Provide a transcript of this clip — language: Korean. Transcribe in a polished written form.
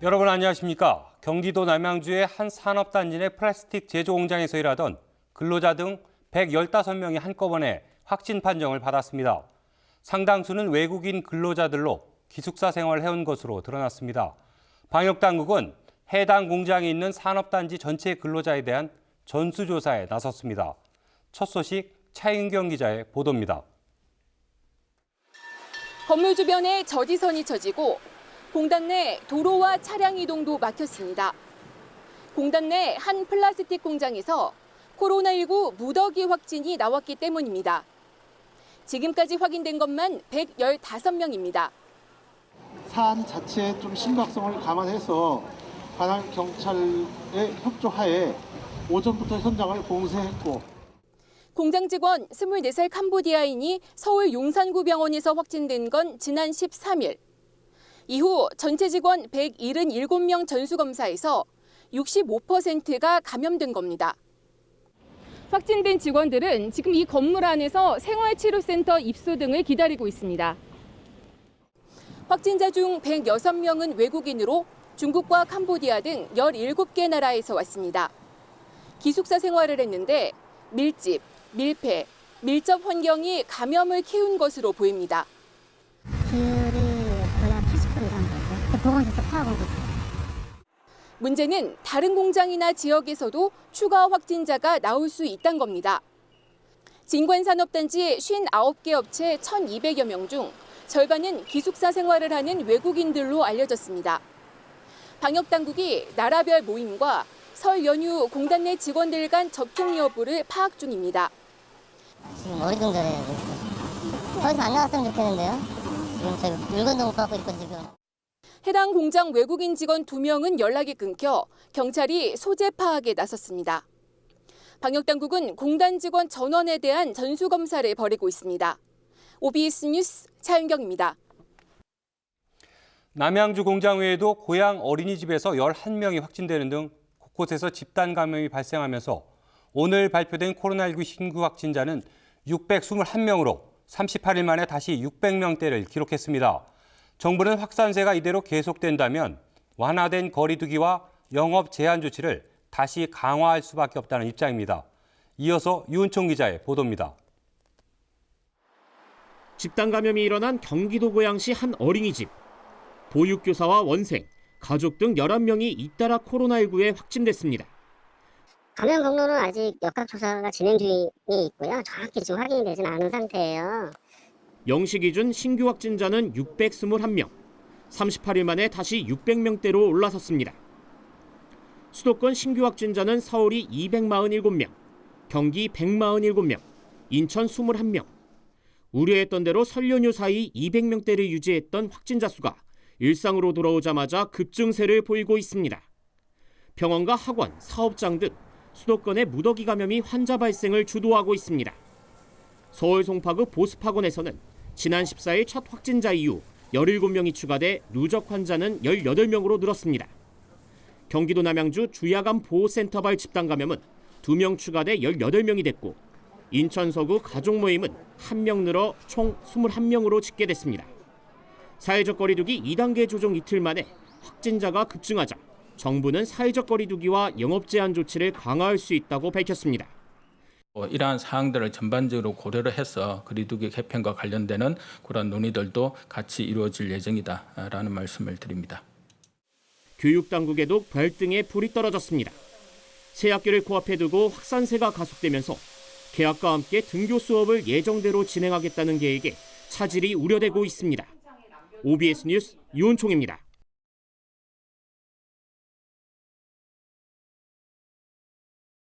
여러분 안녕하십니까? 경기도 남양주의 한 산업단지 내 플라스틱 제조 공장에서 일하던 근로자 등 115명이 한꺼번에 확진 판정을 받았습니다. 상당수는 외국인 근로자들로 기숙사 생활을 해온 것으로 드러났습니다. 방역당국은 해당 공장에 있는 산업단지 전체 근로자에 대한 전수조사에 나섰습니다. 첫 소식 차윤경 기자의 보도입니다. 건물 주변에 저지선이 쳐지고 공단 내 도로와 차량 이동도 막혔습니다. 공단 내 한 플라스틱 공장에서 코로나19 무더기 확진이 나왔기 때문입니다. 지금까지 확인된 것만 115명입니다. 사안 자체의 좀 심각성을 감안해서 관할 경찰의 협조하에 오전부터 현장을 봉쇄했고 공장 직원 24살 캄보디아인이 서울 용산구 병원에서 확진된 건 지난 13일. 이후 전체 직원 177명 전수검사에서 65%가 감염된 겁니다. 확진된 직원들은 지금 이 건물 안에서 생활치료센터 입소 등을 기다리고 있습니다. 확진자 중 106명은 외국인으로 중국과 캄보디아 등 17개 나라에서 왔습니다. 기숙사 생활을 했는데 밀집, 밀폐, 밀접 환경이 감염을 키운 것으로 보입니다. 비율이 거의 한 80% 이상 되고요. 보건소에서 파악하고 있어요. 문제는 다른 공장이나 지역에서도 추가 확진자가 나올 수 있다는 겁니다. 진관산업단지 59개 업체 1,200여 명 중 절반은 기숙사 생활을 하는 외국인들로 알려졌습니다. 방역당국이 나라별 모임과 설 연휴 공단 내 직원들 간 접촉 여부를 파악 중입니다. 지금 어리둥절해요. 더 이상 안 나왔으면 좋겠는데요. 지금 저희 물건도 못 갖고 있거든요. 지금. 해당 공장 외국인 직원 2명은 연락이 끊겨 경찰이 소재 파악에 나섰습니다. 방역당국은 공단 직원 전원에 대한 전수검사를 벌이고 있습니다. OBS 뉴스 차윤경입니다. 남양주 공장 외에도 고향 어린이집에서 11명이 확진되는 등 곳곳에서 집단 감염이 발생하면서 오늘 발표된 코로나19 신규 확진자는 621명으로 38일 만에 다시 600명대를 기록했습니다. 정부는 확산세가 이대로 계속된다면 완화된 거리 두기와 영업 제한 조치를 다시 강화할 수밖에 없다는 입장입니다. 이어서 유은총 기자의 보도입니다. 집단 감염이 일어난 경기도 고양시 한 어린이집. 보육교사와 원생, 가족 등 11명이 잇따라 코로나19에 확진됐습니다. 감염 경로는 아직 역학조사가 진행 중에 있고요. 정확히 지금 확인이 되지는 않은 상태예요. 0시 기준 신규 확진자는 621명, 38일 만에 다시 600명대로 올라섰습니다. 수도권 신규 확진자는 서울이 247명, 경기 147명, 인천 21명. 우려했던 대로 설 연휴 사이 200명대를 유지했던 확진자 수가 일상으로 돌아오자마자 급증세를 보이고 있습니다. 병원과 학원, 사업장 등 수도권의 무더기 감염이 환자 발생을 주도하고 있습니다. 서울 송파구 보습학원에서는 지난 14일 첫 확진자 이후 17명이 추가돼 누적 환자는 18명으로 늘었습니다. 경기도 남양주 주야간 보호센터 발 집단 감염은 2명 추가돼 18명이 됐고 인천 서구 가족 모임은 1명 늘어 총 21명으로 집계됐습니다. 사회적 거리 두기 2단계 조정 이틀 만에 확진자가 급증하자 정부는 사회적 거리 두기와 영업 제한 조치를 강화할 수 있다고 밝혔습니다. 이러한 사항들을 전반적으로 고려를 해서 거리두기 개편과 관련되는 그런 논의들도 같이 이루어질 예정이다라는 말씀을 드립니다. 교육당국에도 발등에 불이 떨어졌습니다. 새 학기를 코앞에 두고 확산세가 가속되면서 개학과 함께 등교 수업을 예정대로 진행하겠다는 계획에 차질이 우려되고 있습니다. OBS 뉴스 유은총입니다.